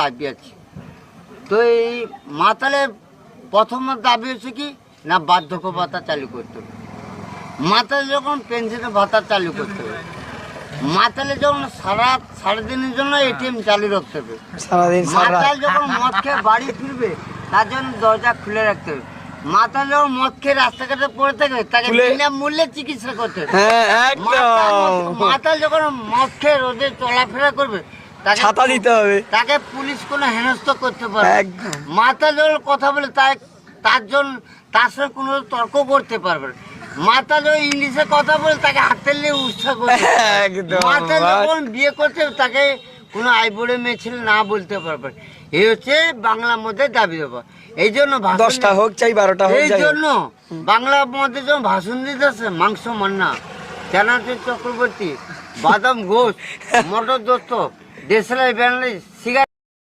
দাবি আছে। তো এই মাতালের প্রথম দাবি হচ্ছে কি না বার্ধক্য ভাতা চালু করতে হবে, মাতালে যখন পেনশনের ভাতা চালু করতে হবে, মাতালে যখন সারাদিনের জন্য এটিএম চালু রাখতে হবে, মাতাল যখন মদ খেয়ে বাড়ি ফিরবে তার জন্য দরজা খুলে রাখতে হবে, মাতাল যখন মদ খেয়ে রাস্তাঘাটে পড়ে থাকবে তাকে বিনামূল্যে চিকিৎসা করতে হবে, মাতাল যখন মদ খেয়ে রোদে চলাফেরা করবে তাকে ছাতা দিতে হবে, তাকে পুলিশ কোনো হেনস্থা করতে পারবে, মাতাল যখন কথা বলে তার জন্য তার সঙ্গে কোনো তর্ক করতে পারবে না, মাতা যখন ইংলিশে কথা বলে তাকে হাতের নিয়ে উৎসাহ করতে, মাতা যখন বিয়ে করতে তাকে কোনো আইবুড়ে মেয়ে ছেলে না বলতে পারবে। এই হচ্ছে বাংলার মধ্যে দাবি দেওয়া। এই জন্য 10টা হোক চাই 12টা হোক, এই জন্য বাংলার মধ্যে যখন ভাষণ দিতেছে মাংস মান্না, জানাতে চক্রবর্তী, বাদাম ঘোষ, মটর দত্ত, দেশলাই ব্যানার্জি,